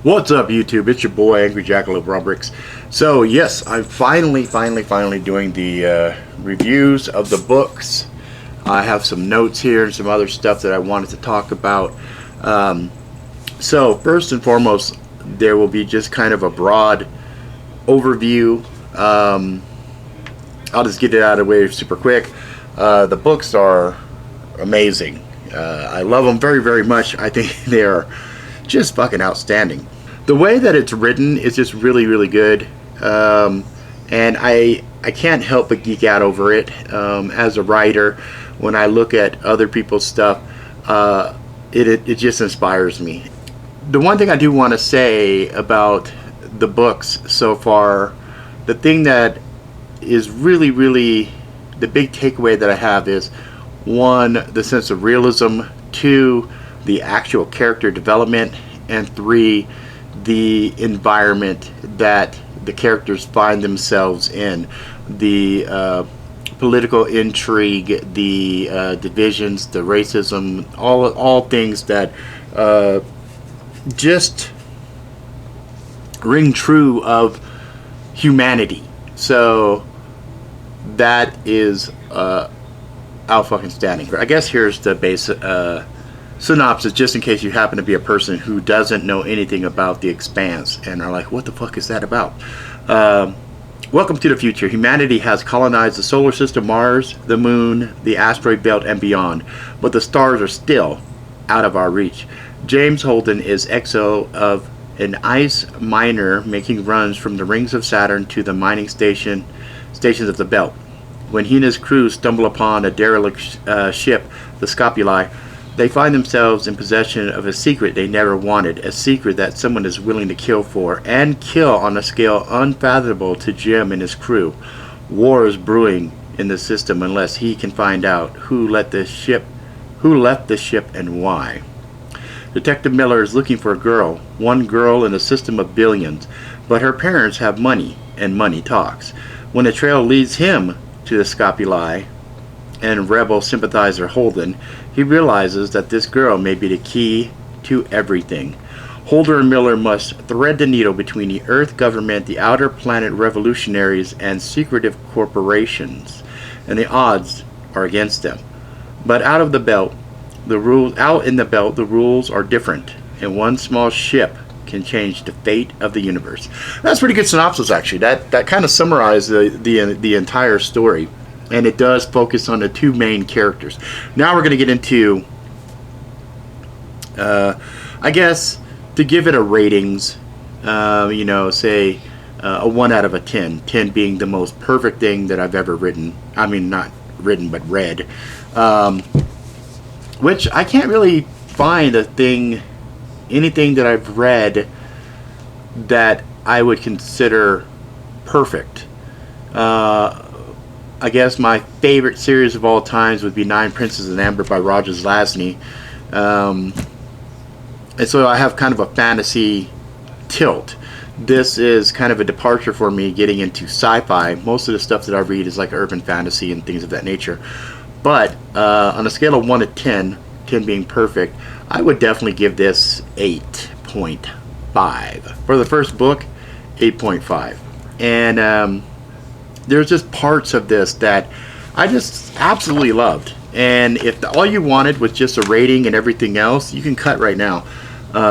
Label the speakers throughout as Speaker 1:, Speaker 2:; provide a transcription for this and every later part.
Speaker 1: What's up, YouTube? It's your boy Angry Jackalope Rubrics. So yes, I'm finally doing the reviews of the books. I have some notes here and some other stuff that I wanted to talk about. So first and foremost, there will be just kind of a broad overview. I'll just get it out of the way super quick. The books are amazing. I love them very much. I think they are just fucking outstanding. The way that it's written is just really good, and I can't help but geek out over it. As a writer, when I look at other people's stuff, it just inspires me. The one thing I do want to say about the books so far, the thing that is really the big takeaway that I have is, one, the sense of realism, two, the actual character development, and three, the environment that the characters find themselves in. The political intrigue, the divisions, the racism, all things that just ring true of humanity. So that is out fucking standing. I guess here's the basic synopsis, just in case you happen to be a person who doesn't know anything about the Expanse and are like, what the fuck is that about? Welcome to the future. Humanity has colonized the solar system, Mars, the moon, the asteroid belt, and beyond, but the stars are still out of our reach. James Holden is XO of an ice miner making runs from the rings of Saturn to the mining stations of the belt. When he and his crew stumble upon a derelict ship, the ᶠᶸᶜᵏ, they find themselves in possession of a secret they never wanted, a secret that someone is willing to kill for, and kill on a scale unfathomable to Jim and his crew. War is brewing in the system unless he can find out who left the ship and why. Detective Miller is looking for a girl, one girl in a system of billions, but her parents have money, and money talks. When a trail leads him to the ᶠᶸᶜᵏ and rebel sympathizer Holden, he realizes that this girl may be the key to everything. Holden and Miller must thread the needle between the Earth government, the outer planet revolutionaries, and secretive corporations, and the odds are against them. But out in the belt, the rules are different, and one small ship can change the fate of the universe. That's pretty good synopsis, actually. That kind of summarized the entire story, and it does focus on the two main characters. Now we're going to get into, I guess, to give it a ratings, say a 1 out of 10. 10 being the most perfect thing that I've ever written. I mean, not written, but read. Which I can't really find anything that I've read that I would consider perfect. I guess my favorite series of all times would be Nine Princes in Amber by Roger Zelazny. And so I have kind of a fantasy tilt. This is kind of a departure for me getting into sci-fi. Most of the stuff that I read is like urban fantasy and things of that nature. But on a scale of 1 to 10, 10 being perfect, I would definitely give this 8.5. For the first book, 8.5. And there's just parts of this that I just absolutely loved. And if all you wanted was just a rating and everything else, you can cut right now,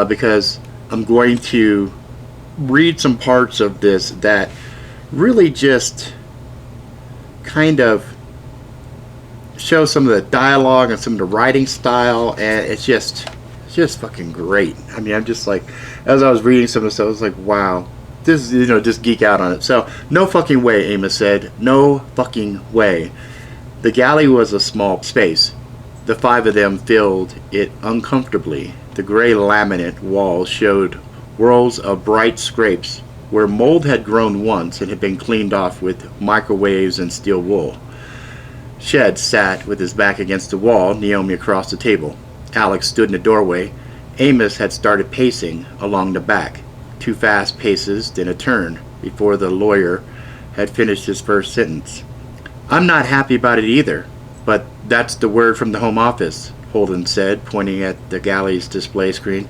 Speaker 1: because I'm going to read some parts of this that really just kind of show some of the dialogue and some of the writing style, and it's just fucking great. I mean, I'm just like, as I was reading some of the stuff, I was like, wow, this is, just geek out on it. So, no fucking way, Amos said. No fucking way. The galley was a small space. The 5 of them filled it uncomfortably. The gray laminate walls showed whorls of bright scrapes where mold had grown once and had been cleaned off with microwaves and steel wool. Shed sat with his back against the wall, Naomi across the table. Alex stood in the doorway. Amos had started pacing along the back. 2 fast paces, then a turn, before the lawyer had finished his first sentence. I'm not happy about it either, but that's the word from the Home Office, Holden said, pointing at the galley's display screen.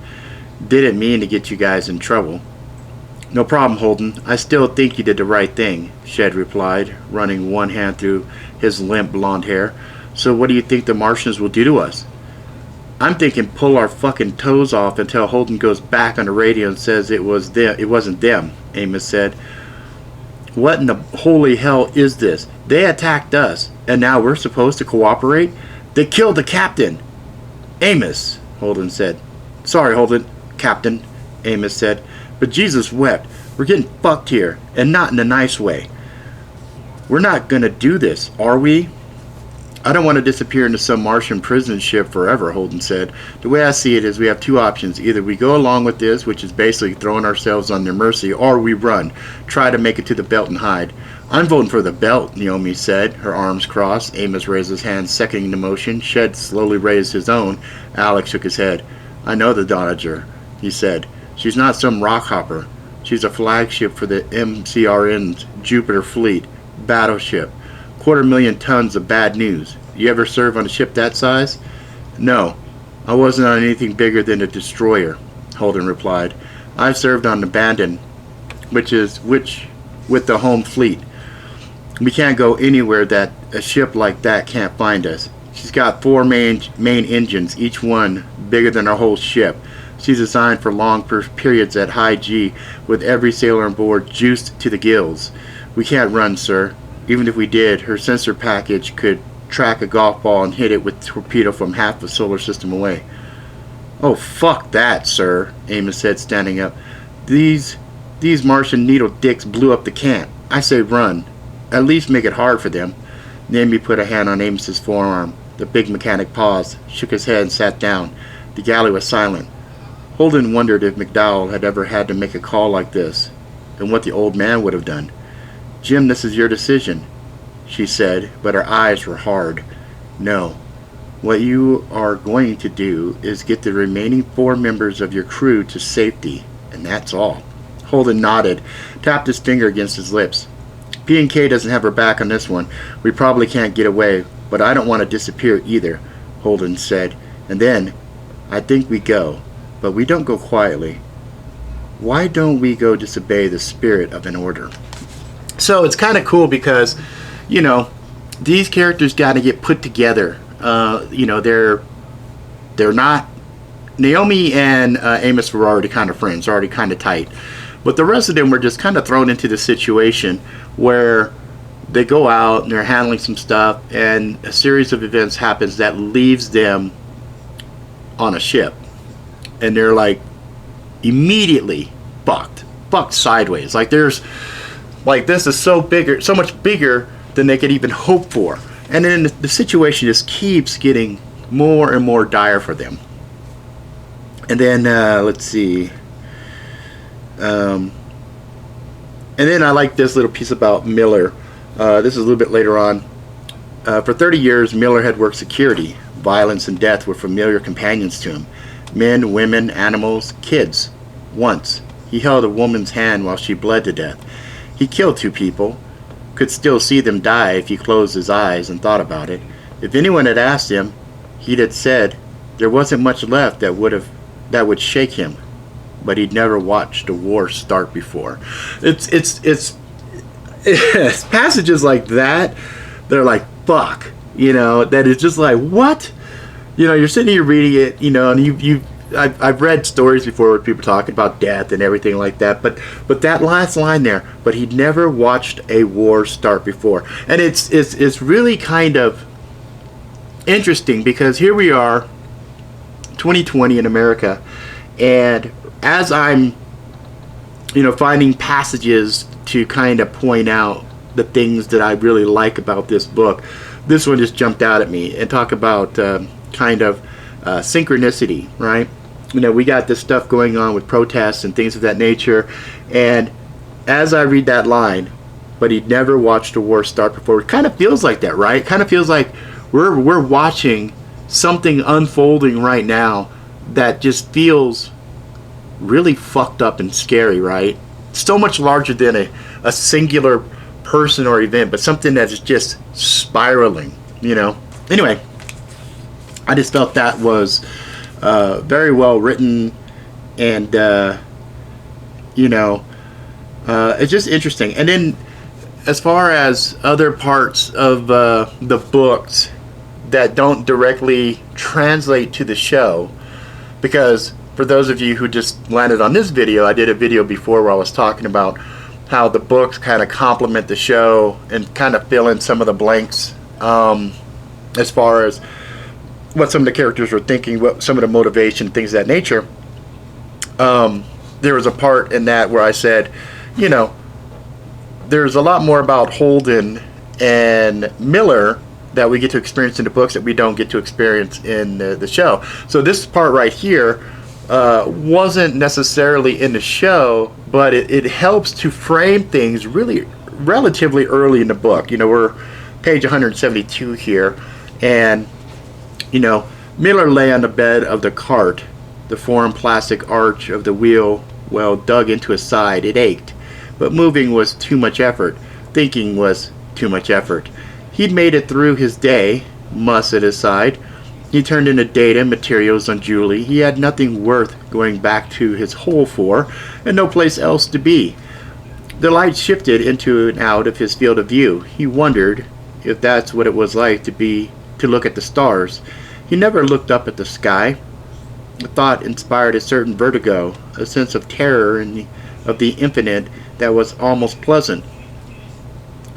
Speaker 1: Didn't mean to get you guys in trouble. No problem, Holden. I still think you did the right thing, Shed replied, running one hand through his limp blonde hair. So what do you think the Martians will do to us? I'm thinking pull our fucking toes off until Holden goes back on the radio and says it wasn't them, Amos said. What in the holy hell is this? They attacked us, and now we're supposed to cooperate? They killed the captain! Amos, Holden said. Sorry, Holden, Captain, Amos said. But Jesus wept. We're getting fucked here, and not in a nice way. We're not gonna do this, are we? I don't want to disappear into some Martian prison ship forever, Holden said. The way I see it is we have two options. Either we go along with this, which is basically throwing ourselves on their mercy, or we run, try to make it to the belt and hide. I'm voting for the belt, Naomi said, her arms crossed. Amos raised his hand, seconding the motion. Shed slowly raised his own. Alex shook his head. I know the Dodger, he said. She's not some rock hopper. She's a flagship for the MCRN's Jupiter fleet. Battleship. 250,000 tons of bad news. You ever serve on a ship that size? No. I wasn't on anything bigger than a destroyer, Holden replied. I've served on Abandon, which with the home fleet. We can't go anywhere that a ship like that can't find us. She's got 4 main engines, each one bigger than our whole ship. She's designed for long periods at high G, with every sailor on board juiced to the gills. We can't run, sir. Even if we did, her sensor package could track a golf ball and hit it with a torpedo from half the solar system away. Oh, fuck that, sir, Amos said, standing up. These Martian needle dicks blew up the camp. I say run. At least make it hard for them. Naomi put a hand on Amos's forearm. The big mechanic paused, shook his head, and sat down. The galley was silent. Holden wondered if McDowell had ever had to make a call like this, and what the old man would have done. Jim, this is your decision, she said, but her eyes were hard. No. What you are going to do is get the remaining 4 members of your crew to safety, and that's all. Holden nodded, tapped his finger against his lips. P&K doesn't have her back on this one. We probably can't get away, but I don't want to disappear either, Holden said. And then, I think we go, but we don't go quietly. Why don't we go disobey the spirit of an order? So it's kind of cool because, you know, these characters got to get put together. You know, they're not. Naomi and Amos were already kind of friends, already kind of tight, but the rest of them were just kind of thrown into the situation where they go out and they're handling some stuff, and a series of events happens that leaves them on a ship, and they're like immediately bucked sideways. Like there's. Like, this is so much bigger than they could even hope for. And then the situation just keeps getting more and more dire for them. And then, let's see. And then I like this little piece about Miller. This is a little bit later on. For 30 years, Miller had worked security. Violence and death were familiar companions to him. Men, women, animals, kids. Once, he held a woman's hand while she bled to death. He killed 2 people, could still see them die if he closed his eyes and thought about it. If anyone had asked him, he'd have said there wasn't much left that would shake him, but he'd never watched a war start before. It's passages like that, they're like, fuck, you know, that is just like, what? You know, you're sitting here reading it, you know, and I've read stories before where people talking about death and everything like that, but that last line there, but he'd never watched a war start before. And it's really kind of interesting because here we are, 2020 in America, and as I'm, you know, finding passages to kind of point out the things that I really like about this book, this one just jumped out at me and talk about kind of synchronicity, right? You know, we got this stuff going on with protests and things of that nature, and as I read that line, but he'd never watched a war start before, it kind of feels like that, right? It kind of feels like we're watching something unfolding right now that just feels really fucked up and scary, right? So much larger than a singular person or event, but something that is just spiraling, you know? Anyway, I just felt that was very well written, And you know, it's just interesting. And then as far as other parts of the books that don't directly translate to the show, because for those of you who just landed on this video, I did a video before where I was talking about how the books kind of complement the show and kind of fill in some of the blanks, as far as what some of the characters were thinking, what some of the motivation, things of that nature. There was a part in that where I said, you know, there's a lot more about Holden and Miller that we get to experience in the books that we don't get to experience in the show. So this part right here wasn't necessarily in the show, but it helps to frame things really relatively early in the book. You know, we're page 172 here, and you know, Miller lay on the bed of the cart, the foreign plastic arch of the wheel well dug into his side. It ached, but moving was too much effort. Thinking was too much effort. He'd made it through his day, muss at his side. He turned into data and materials on Julie. He had nothing worth going back to his hole for, and no place else to be. The light shifted into and out of his field of view. He wondered if that's what it was like to look at the stars. He never looked up at the sky. The thought inspired a certain vertigo, a sense of terror of the infinite that was almost pleasant.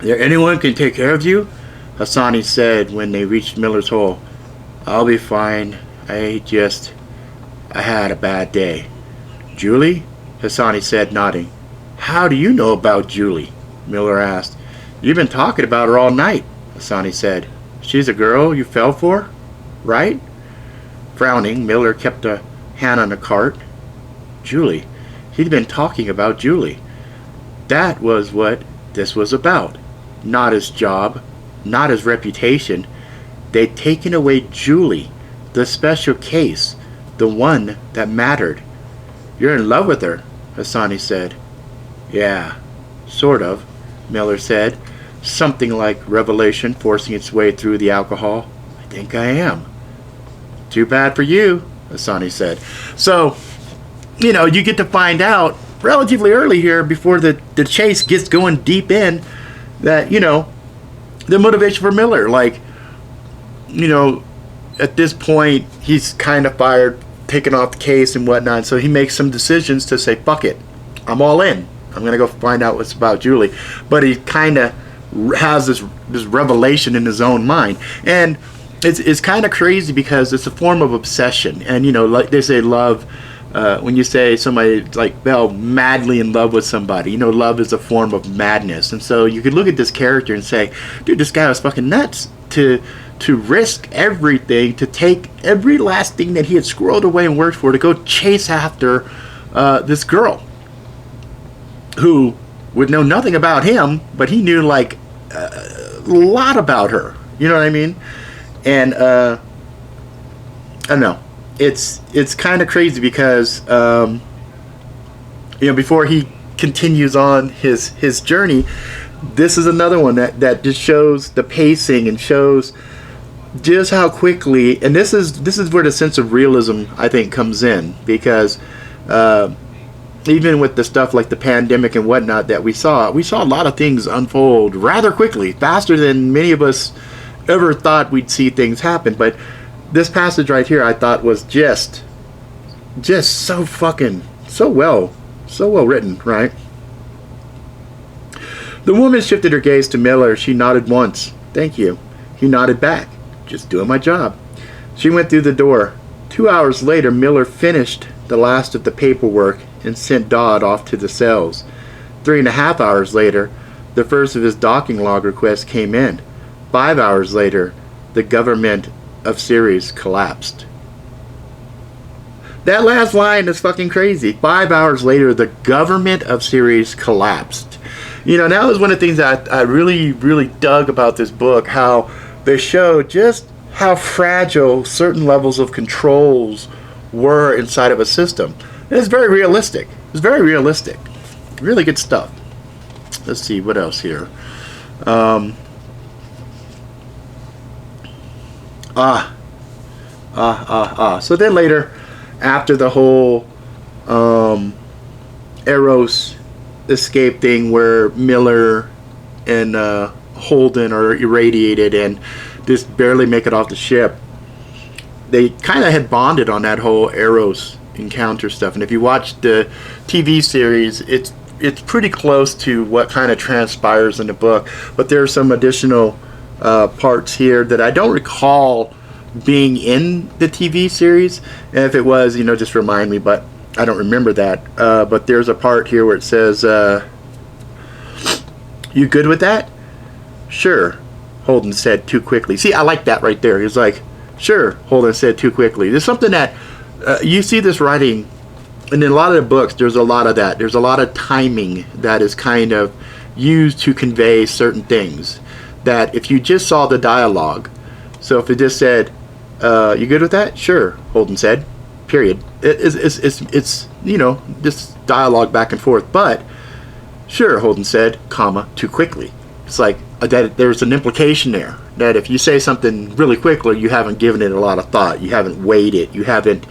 Speaker 1: "There anyone can take care of you?" Hassani said when they reached Miller's hole. "I'll be fine. I had a bad day." "Julie?" Hassani said, nodding. "How do you know about Julie?" Miller asked. "You've been talking about her all night," Hassani said. "She's a girl you fell for, right?" Frowning, Miller kept a hand on the cart. Julie. He'd been talking about Julie. That was what this was about. Not his job, not his reputation. They'd taken away Julie, the special case, the one that mattered. "You're in love with her," Hassani said. "Yeah, sort of," Miller said, something like revelation forcing its way through the alcohol. "I think I am." "Too bad for you," Hassani said. So, you know, you get to find out relatively early here, before the chase gets going deep in, that, you know, the motivation for Miller. Like, you know, at this point, he's kind of fired, taken off the case and whatnot, so he makes some decisions to say, fuck it, I'm all in. I'm going to go find out what's about Julie. But he kind of has this revelation in his own mind. And it's kind of crazy because it's a form of obsession. And, you know, like they say, love, when you say somebody like Bell madly in love with somebody, you know, love is a form of madness. And so you could look at this character and say, dude, this guy was fucking nuts to risk everything, to take every last thing that he had squirreled away and worked for, to go chase after this girl who would know nothing about him, but he knew like a lot about her. You know what I mean? And I don't know. It's kind of crazy because you know, before he continues on his journey, this is another one that just shows the pacing and shows just how quickly, and this is where the sense of realism, I think, comes in, because even with the stuff like the pandemic and whatnot that we saw a lot of things unfold rather quickly, faster than many of us ever thought we'd see things happen. But this passage right here, I thought, was just so well written, right? The woman shifted her gaze to Miller. She nodded once. "Thank you." He nodded back. "Just doing my job." She went through the door. 2 hours later, Miller finished the last of the paperwork and sent Dodd off to the cells. 3.5 hours later, the first of his docking log requests came in. 5 hours later, the government of Ceres collapsed. That last line is fucking crazy. 5 hours later, the government of Ceres collapsed. You know, that was one of the things that I really, really dug about this book, how they show just how fragile certain levels of controls were inside of a system. And it's very realistic. It's very realistic. Really good stuff. Let's see, what else here? So then later, after the whole Eros escape thing where Miller and Holden are irradiated and just barely make it off the ship. They kind of had bonded on that whole Eros encounter stuff, and if you watch the TV series, it's pretty close to what kind of transpires in the book, but there are some additional parts here that I don't recall being in the TV series, and if it was, just remind me, but I don't remember that. But there's a part here where it says, "You good with that?" "Sure," Holden said too quickly. See, I like that right there. He's like, "Sure," Holden said too quickly. There's something that you see this writing, and in a lot of the books, there's a lot of that. There's a lot of timing that is kind of used to convey certain things. That if you just saw the dialogue, so if it just said, "You good with that?" "Sure," Holden said. Period. It's just dialogue back and forth. But "Sure," Holden said, comma, too quickly. It's like that there's an implication there that if you say something really quickly, you haven't given it a lot of thought. You haven't weighed it. You haven't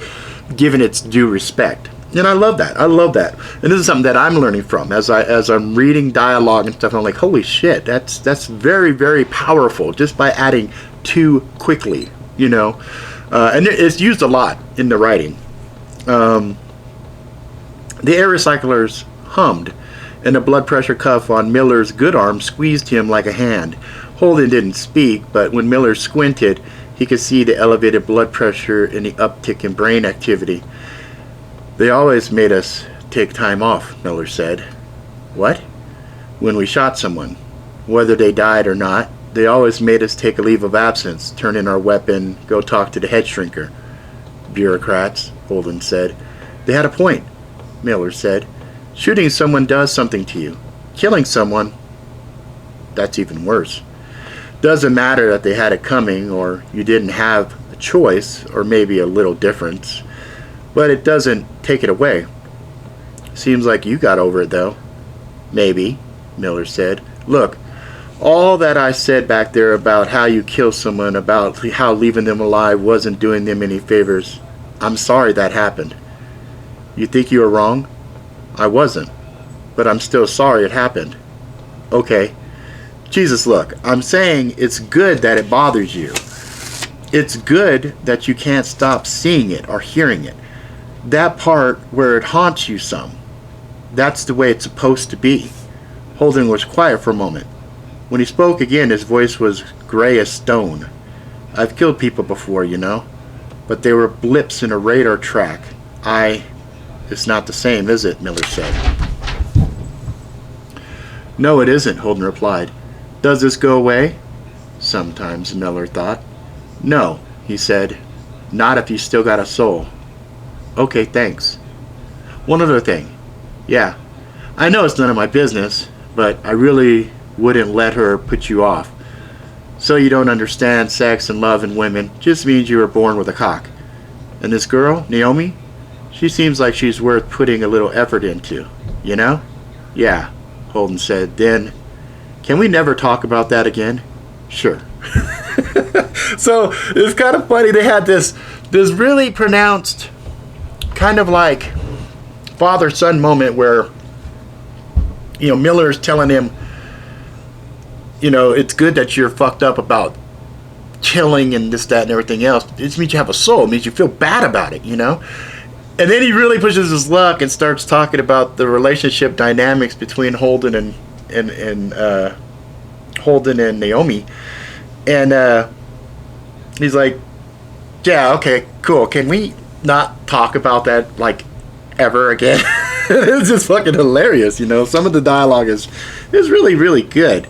Speaker 1: given its due respect. And I love that. I love that. And this is something that I'm learning from as I'm reading dialogue and stuff. And I'm like, holy shit, that's very, very powerful just by adding too quickly, and it's used a lot in the writing. The air recyclers hummed, and the blood pressure cuff on Miller's good arm squeezed him like a hand. Holden didn't speak, but when Miller squinted, he could see the elevated blood pressure and the uptick in brain activity. "They always made us take time off," Miller said. "What?" "When we shot someone, whether they died or not, they always made us take a leave of absence, turn in our weapon, go talk to the head shrinker." "Bureaucrats," Holden said. "They had a point," Miller said. "Shooting someone does something to you. Killing someone, that's even worse. Doesn't matter that they had it coming, or you didn't have a choice, or maybe a little difference, but it doesn't take it away. Seems like you got over it, though." "Maybe," Miller said. "Look, all that I said back there about how you kill someone, about how leaving them alive wasn't doing them any favors, I'm sorry that happened." "You think you were wrong?" "I wasn't, but I'm still sorry it happened." "Okay. Jesus, look, I'm saying it's good that it bothers you. It's good that you can't stop seeing it or hearing it. That part where it haunts you some, that's the way it's supposed to be." Holden was quiet for a moment. When he spoke again, his voice was gray as stone. "I've killed people before, but they were blips in a radar track. It's not the same, is it?" Miller said. "No, it isn't," Holden replied. "Does this go away?" "Sometimes," Miller thought. "No," he said. "Not if you still got a soul." "Okay, thanks. One other thing. Yeah, I know it's none of my business, but I really wouldn't let her put you off. So you don't understand sex and love and women. Just means you were born with a cock. And this girl, Naomi, she seems like she's worth putting a little effort into, "Yeah," Holden said. Then, "Can we never talk about that again?" "Sure." So it's kind of funny. They had this really pronounced kind of like father-son moment where, Miller's telling him, it's good that you're fucked up about killing and this, that, and everything else. It just means you have a soul. It means you feel bad about it, And then he really pushes his luck and starts talking about the relationship dynamics between Holden and Holden and Naomi. And he's like, "Yeah, okay, cool. Can we not talk about that ever again?" It's just fucking hilarious, Some of the dialogue is really, really good,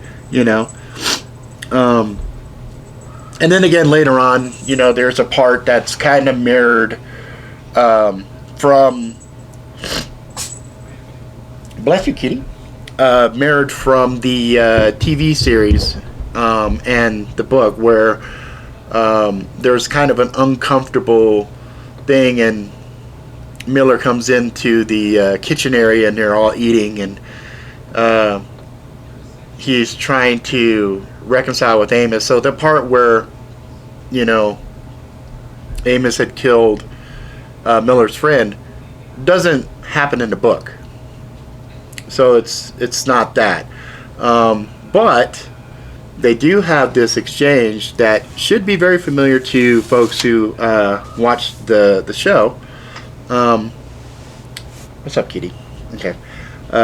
Speaker 1: And then again later on, there's a part that's kind of mirrored from, bless you, kitty, mirrored from the TV series and the book, where there's kind of an uncomfortable thing, and Miller comes into the kitchen area and they're all eating, and he's trying to reconcile with Amos. So the part where, Amos had killed Miller's friend, doesn't happen in the book. So it's not that. But they do have this exchange that should be very familiar to folks who watch the show. What's up, kitty? Okay.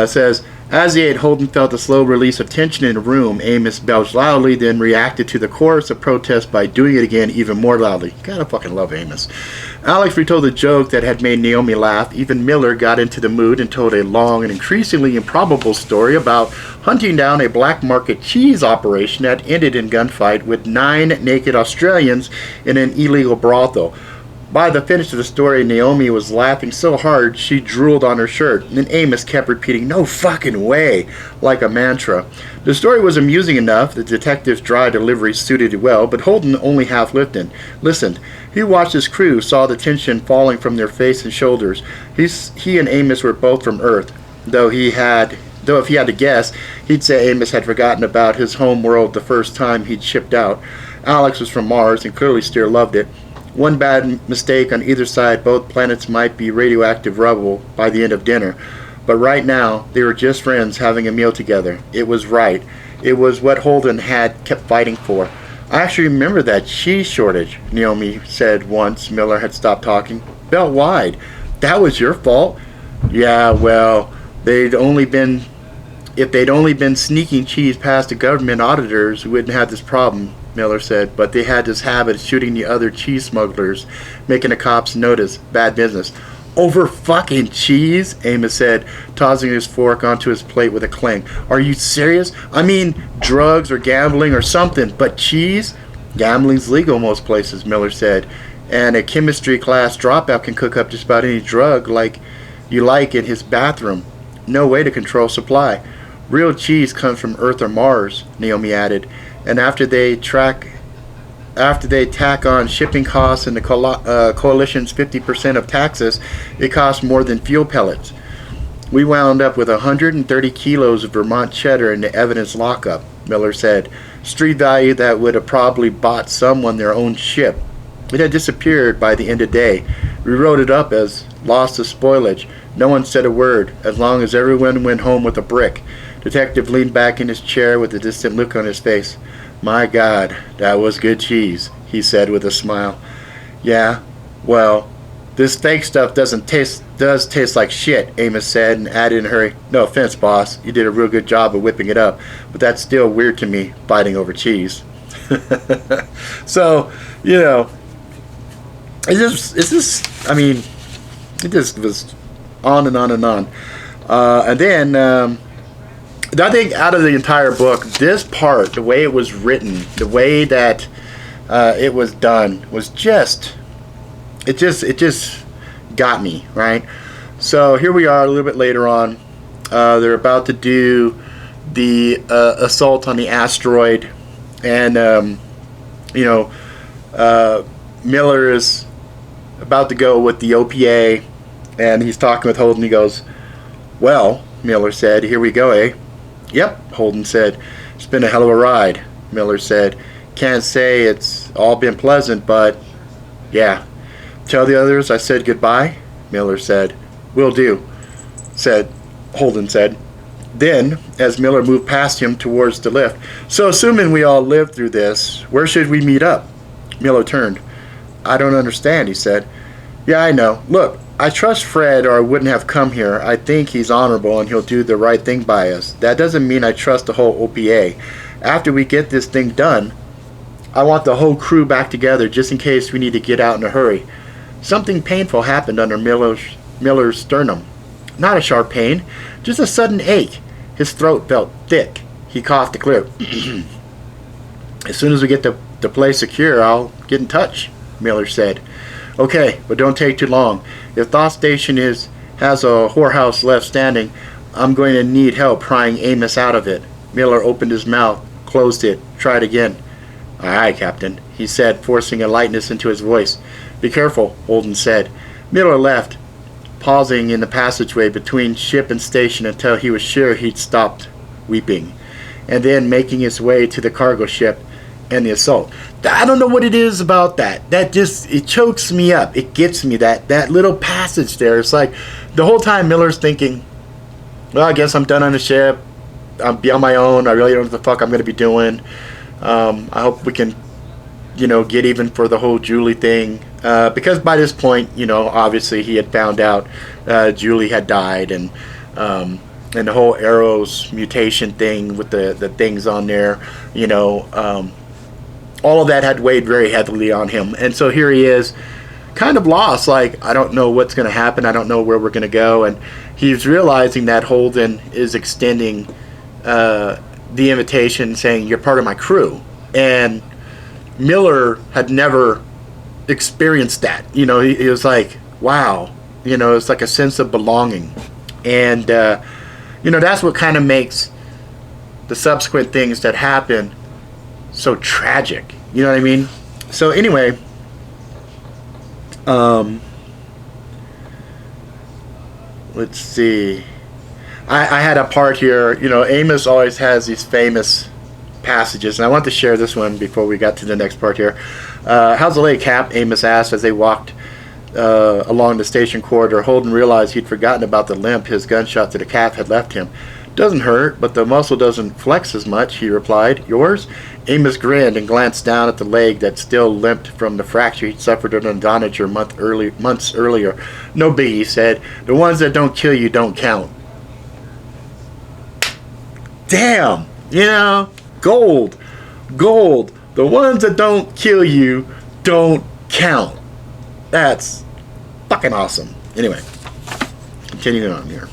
Speaker 1: Says, as he ate, Holden felt a slow release of tension in the room. Amos belched loudly, then reacted to the chorus of protest by doing it again even more loudly. You gotta fucking love Amos. Alex retold a joke that had made Naomi laugh. Even Miller got into the mood and told a long and increasingly improbable story about hunting down a black market cheese operation that ended in gunfight with 9 naked Australians in an illegal brothel. By the finish of the story, Naomi was laughing so hard she drooled on her shirt, and Amos kept repeating, "No fucking way," like a mantra. The story was amusing enough. The detective's dry delivery suited it well, but Holden only half listened. He watched his crew, saw the tension falling from their face and shoulders. He and Amos were both from Earth, though if he had to guess, he'd say Amos had forgotten about his home world the first time he'd shipped out. Alex was from Mars and clearly still loved it. One bad mistake on either side, both planets might be radioactive rubble by the end of dinner. But right now, they were just friends having a meal together. It was right. It was what Holden had kept fighting for. I actually remember that cheese shortage, Naomi said once Miller had stopped talking. Belt wide. That was your fault? Yeah, well, if they'd only been sneaking cheese past the government auditors, we wouldn't have this problem, Miller said, but they had this habit of shooting the other cheese smugglers, making the cops notice. Bad business. Over fucking cheese? Amos said, tossing his fork onto his plate with a clang. Are you serious? I mean, drugs or gambling or something, but cheese? Gambling's legal most places, Miller said, and a chemistry class dropout can cook up just about any drug like you like in his bathroom. No way to control supply. Real cheese comes from Earth or Mars, Naomi added, and after they tack on shipping costs and the coalition's 50% of taxes, it costs more than fuel pellets. We wound up with 130 kilos of Vermont cheddar in the evidence lockup, Miller said. Street value that would have probably bought someone their own ship. It had disappeared by the end of the day. We wrote it up as loss of spoilage. No one said a word, as long as everyone went home with a brick. Detective leaned back in his chair with a distant look on his face. My God, that was good cheese, he said with a smile. Yeah, well, this fake stuff does taste like shit, Amos said, and added in a hurry, no offense, boss, you did a real good job of whipping it up, but that's still weird to me, fighting over cheese. So, you know, it just was on and on and on. And then, I think out of the entire book, this part, the way it was written, the way that it was done, was just got me, right? So here we are a little bit later on. They're about to do the assault on the asteroid, and Miller is about to go with the OPA, and he's talking with Holden. He goes, well, Miller said, here we go, eh? Yep, Holden said. It's been a hell of a ride, Miller said. Can't say it's all been pleasant, but yeah. Tell the others I said goodbye, Miller said. Will do, Holden said. Then, as Miller moved past him towards the lift, so assuming we all lived through this, where should we meet up? Miller turned. I don't understand, he said. Yeah, I know. Look, I trust Fred or I wouldn't have come here. I think he's honorable and he'll do the right thing by us. That doesn't mean I trust the whole OPA. After we get this thing done, I want the whole crew back together just in case we need to get out in a hurry. Something painful happened under Miller's sternum. Not a sharp pain, just a sudden ache. His throat felt thick. He coughed to clear. As soon as we get the place secure, I'll get in touch, Miller said. Okay, but don't take too long. If Thought Station has a whorehouse left standing, I'm going to need help prying Amos out of it. Miller opened his mouth, closed it, tried again. Aye, Captain, he said, forcing a lightness into his voice. Be careful, Holden said. Miller left, pausing in the passageway between ship and station until he was sure he'd stopped weeping, and then making his way to the cargo ship and the assault. I don't know what it is about that. That just, it chokes me up. It gets me, that little passage there. It's like the whole time Miller's thinking, well, I guess I'm done on the ship. I'll be on my own. I really don't know what the fuck I'm going to be doing. I hope we can, get even for the whole Julie thing. Because by this point, obviously he had found out Julie had died, and the whole Arrow's mutation thing with the things on there, all of that had weighed very heavily on him. And so here he is, kind of lost, like, I don't know what's going to happen. I don't know where we're going to go. And he's realizing that Holden is extending the invitation, saying, you're part of my crew. And Miller had never experienced that. He was like, wow. It's like a sense of belonging. And, that's what kind of makes the subsequent things that happen so tragic. You know what I mean? So anyway, let's see. I had a part here. Amos always has these famous passages, and I want to share this one before we got to the next part here. How's the leg, Cap? Amos asked as they walked along the station corridor. Holden realized he'd forgotten about the limp his gunshot to the calf had left him. Doesn't hurt, but the muscle doesn't flex as much, he replied. Yours? Amos grinned and glanced down at the leg that still limped from the fracture he'd suffered at Untitled months earlier. No biggie, he said. The ones that don't kill you don't count. Damn! Gold. The ones that don't kill you don't count. That's fucking awesome. Anyway, continuing on here.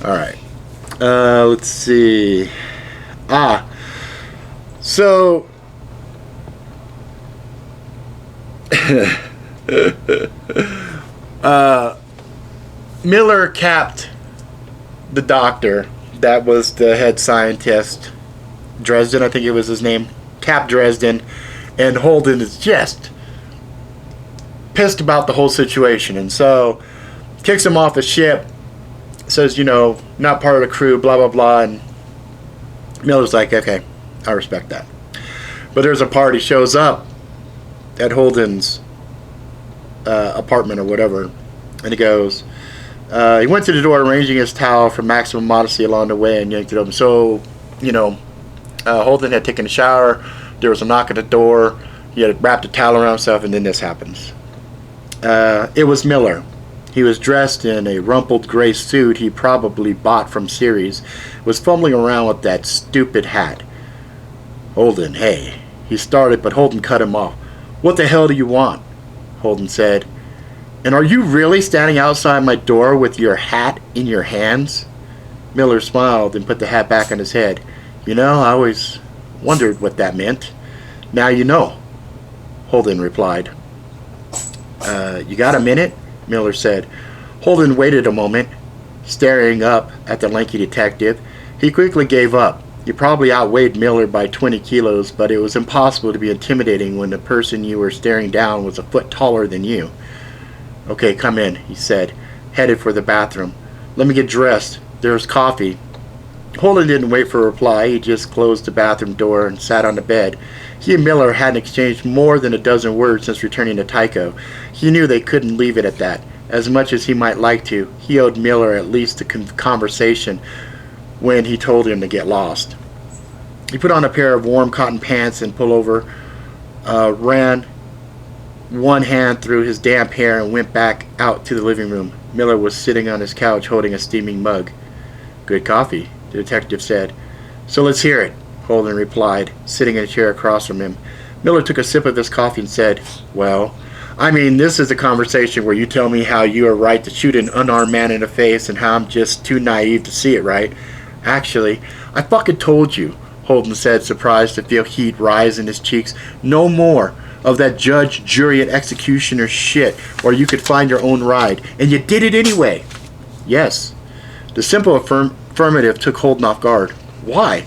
Speaker 1: Alright. Let's see. So Miller capped the doctor that was the head scientist, Dresden, I think it was his name, Cap Dresden, and Holden is just pissed about the whole situation, and so kicks him off the ship, says, not part of the crew, blah, blah, blah, and Miller's like, okay, I respect that. But there's a party shows up at Holden's apartment or whatever, and he goes, he went to the door arranging his towel for maximum modesty along the way and yanked it open. So, Holden had taken a shower, there was a knock at the door, he had wrapped a towel around himself, and then this happens. It was Miller. He was dressed in a rumpled gray suit he probably bought from Ceres, was fumbling around with that stupid hat. Holden, hey. He started, but Holden cut him off. What the hell do you want? Holden said. And are you really standing outside my door with your hat in your hands? Miller smiled and put the hat back on his head. I always wondered what that meant. Now you know, Holden replied. You got a minute? Miller said. Holden waited a moment, staring up at the lanky detective. He quickly gave up. You probably outweighed Miller by 20 kilos, but it was impossible to be intimidating when the person you were staring down was a foot taller than you. Okay, come in, he said, headed for the bathroom. Let me get dressed. There's coffee. Holden didn't wait for a reply. He just closed the bathroom door and sat on the bed. He and Miller hadn't exchanged more than a dozen words since returning to Tycho. He knew they couldn't leave it at that. As much as he might like to, he owed Miller at least a conversation when he told him to get lost. He put on a pair of warm cotton pants and pullover, ran one hand through his damp hair and went back out to the living room. Miller was sitting on his couch holding a steaming mug. Good coffee, the detective said. So let's hear it, Holden replied, sitting in a chair across from him. Miller took a sip of his coffee and said, well, I mean, this is a conversation where you tell me how you are right to shoot an unarmed man in the face and how I'm just too naive to see it, right? Actually, I fucking told you, Holden said, surprised to feel heat rise in his cheeks. No more of that judge, jury, and executioner shit, or you could find your own ride. And you did it anyway. Yes. The simple affirmative took Holden off guard. Why?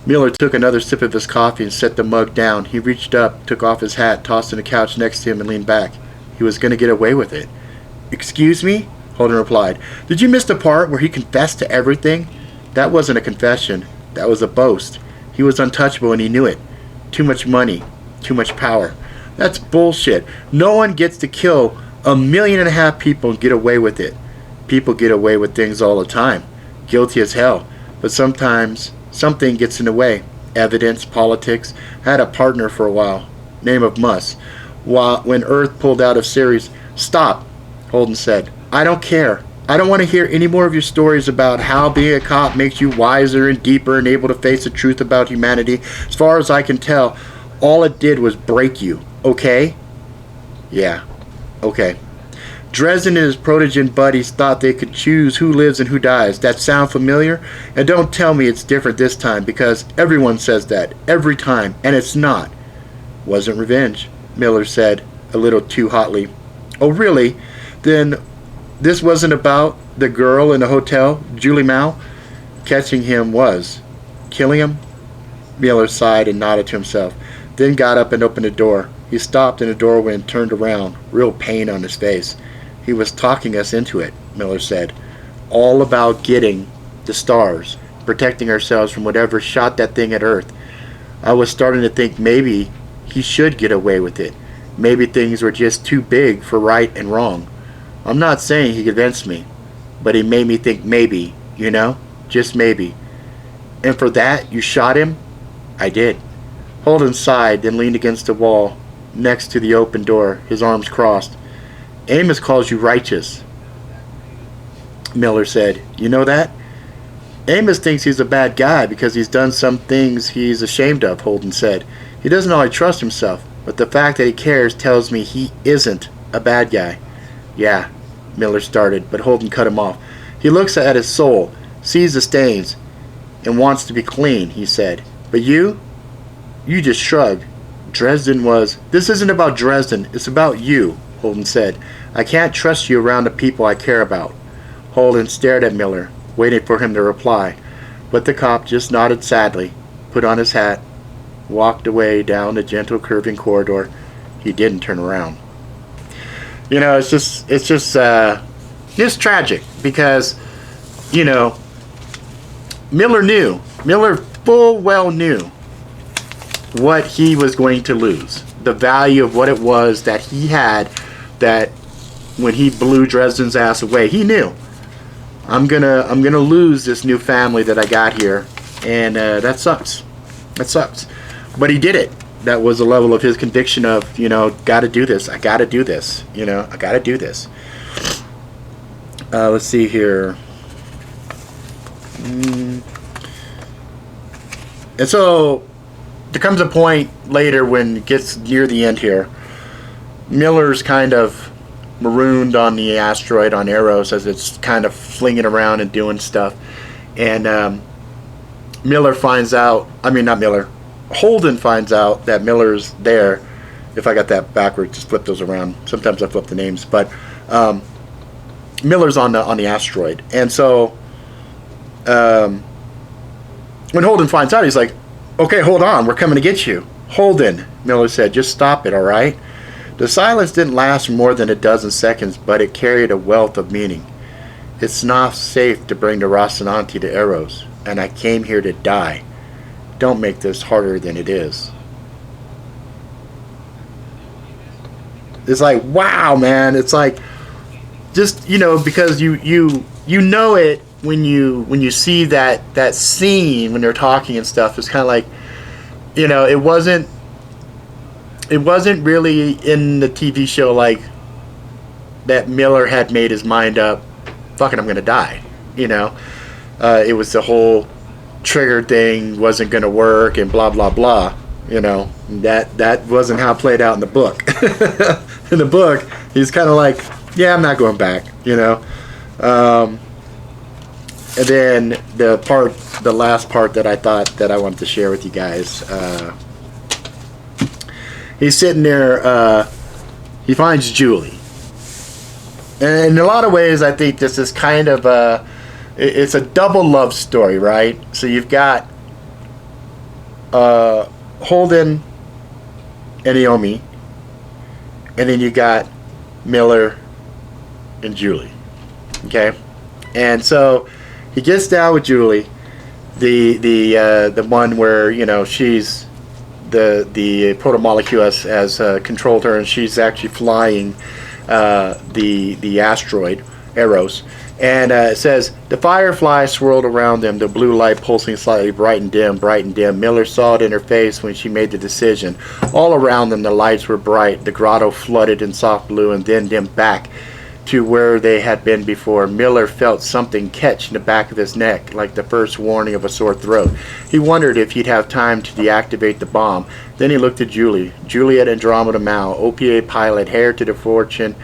Speaker 1: Miller took another sip of his coffee and set the mug down. He reached up, took off his hat, tossed it on the couch next to him, and leaned back. He was going to get away with it. Excuse me? Holden replied. Did you miss the part where he confessed to everything? That wasn't a confession. That was a boast. He was untouchable and he knew it. Too much money. Too much power. That's bullshit. No one gets to kill 1.5 million people get away with it. People get away with things all the time. Guilty as hell. But sometimes something gets in the way. Evidence, politics. I had a partner for a while, name of Muss. When Earth pulled out of Ceres. Stop, Holden said. I don't care. I don't want to hear any more of your stories about how being a cop makes you wiser and deeper and able to face the truth about humanity. As far as I can tell, all it did was break you. Okay? Yeah. Okay. Dresden and his protogen buddies thought they could choose who lives and who dies. That sound familiar? And don't tell me it's different this time, because everyone says that. Every time. And it's not. Wasn't revenge, Miller said, a little too hotly. Oh, really? Then this wasn't about the girl in the hotel, Julie Mao? Catching him was. Killing him? Miller sighed and nodded to himself, then got up and opened the door. He stopped in the doorway and turned around, real pain on his face. He was talking us into it, Miller said. All about getting the stars, protecting ourselves from whatever shot that thing at Earth. I was starting to think maybe he should get away with it. Maybe things were just too big for right and wrong. I'm not saying he convinced me, but he made me think maybe, you know? Just maybe. And for that, you shot him? I did. Holden sighed, then leaned against the wall, next to the open door, his arms crossed. Amos calls you righteous, Miller said. You know that? Amos thinks he's a bad guy because he's done some things he's ashamed of, Holden said. He doesn't always trust himself, but the fact that he cares tells me he isn't a bad guy. Yeah, Miller started, but Holden cut him off. He looks at his soul, sees the stains, and wants to be clean, he said. But you just shrug. Dresden was... This isn't about Dresden, it's about you, Holden said. I can't trust you around the people I care about. Holden stared at Miller, waiting for him to reply, but the cop just nodded sadly, put on his hat, walked away down the gentle curving corridor. He didn't turn around. You know, it's just tragic because, you know, Miller full well knew what he was going to lose, the value of what it was that he had, that when he blew Dresden's ass away, he knew, I'm gonna lose this new family that I got here, and that sucks. But he did it. That was a level of his conviction of, you know, gotta do this. I gotta do this. You know, I gotta do this. Let's see here. And so there comes a point later when it gets near the end here. Miller's kind of marooned on the asteroid on Eros as it's kind of flinging around and doing stuff. And Miller finds out, Holden finds out that Miller's there. If I got that backwards, just flip those around. Sometimes I flip the names, but Miller's on the asteroid. And so when Holden finds out, he's like, okay, hold on, we're coming to get you. Holden, Miller said, just stop it, all right? The silence didn't last for more than a dozen seconds, but it carried a wealth of meaning. It's not safe to bring the Rocinante to Eros, and I came here to die. Don't make this harder than it is. It's like, wow, man. It's like, just, you know, because you know it when you see that scene when they're talking and stuff. It's kind of like, you know, it wasn't really in the TV show like that Miller had made his mind up, fucking I'm gonna die, you know. It was the whole trigger thing wasn't gonna work and blah blah blah, you know. That wasn't how it played out in the book. In the book, he's kind of like, yeah, I'm not going back, you know. And then the last part that I thought that I wanted to share with you guys. He's sitting there, he finds Julie. And in a lot of ways, I think this is kind of it's a double love story, right? So you've got Holden and Naomi, and then you got Miller and Julie. Okay? And so he gets down with Julie, the one where, you know, she's the proto-molecule has controlled her, and she's actually flying the asteroid Eros. And it says, the firefly swirled around them, the blue light pulsing slightly, bright and dim, bright and dim. Miller saw it in her face when she made the decision. All around them, the lights were bright. The grotto flooded in soft blue and then dimmed back to where they had been before. Miller felt something catch in the back of his neck, like the first warning of a sore throat. He wondered if he'd have time to deactivate the bomb. Then he looked at Juliet Andromeda Mao, OPA pilot, heir to the fortune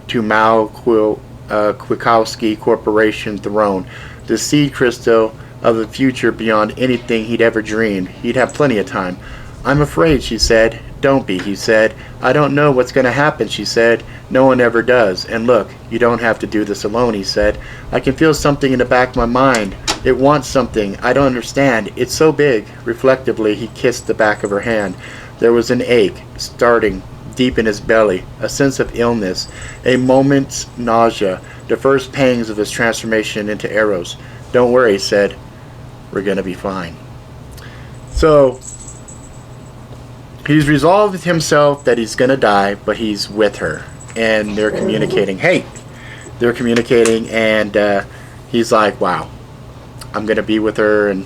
Speaker 1: to Mao Kwiatkowski Corporation throne, the seed crystal of the future beyond anything he'd ever dreamed. He'd have plenty of time. I'm afraid, she said. Don't be, he said. I don't know what's going to happen, she said. No one ever does. And look, you don't have to do this alone, he said. I can feel something in the back of my mind. It wants something. I don't understand. It's so big. Reflectively, he kissed the back of her hand. There was an ache, starting deep in his belly, a sense of illness, a moment's nausea, the first pangs of his transformation into Eros. Don't worry, he said. We're going to be fine. So, he's resolved himself that he's going to die, but he's with her. And they're communicating. Hey! They're communicating, and he's like, wow, I'm going to be with her. And,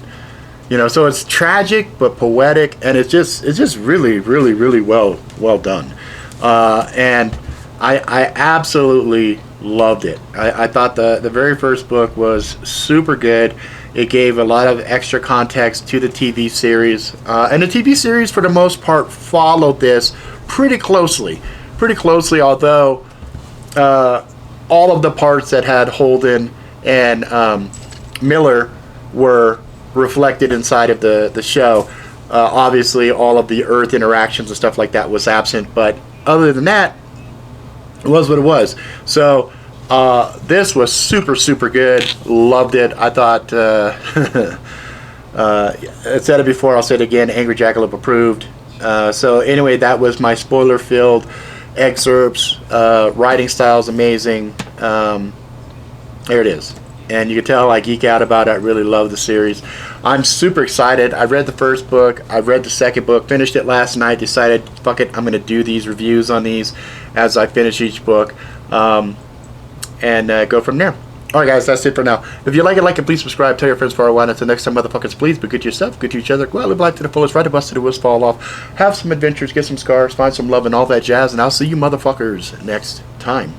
Speaker 1: you know, so it's tragic, but poetic, and it's just really, really, really well done. And I absolutely loved it. I thought the very first book was super good. It gave a lot of extra context to the TV series. And the TV series, for the most part, followed this pretty closely. Although all of the parts that had Holden and Miller were reflected inside of the show. Obviously, all of the Earth interactions and stuff like that was absent. But other than that, it was what it was. So this was super good. Loved it. I thought I said it before, I'll say it again, Angry Jackalope approved. So anyway, that was my spoiler filled excerpts. Writing style is amazing. There it is. And you can tell I geek out about it. I really love the series. I'm super excited. I read the first book. I read the second book. Finished it last night. Decided, fuck it, I'm going to do these reviews on these as I finish each book. And go from there. Alright guys, that's it for now. If you like it, please subscribe. Tell your friends for a while. Until next time, motherfuckers, please be good to yourself, good to each other. Go out, live life to the fullest. Ride the bus to the wheels fall off. Have some adventures, get some scars, find some love and all that jazz. And I'll see you motherfuckers next time.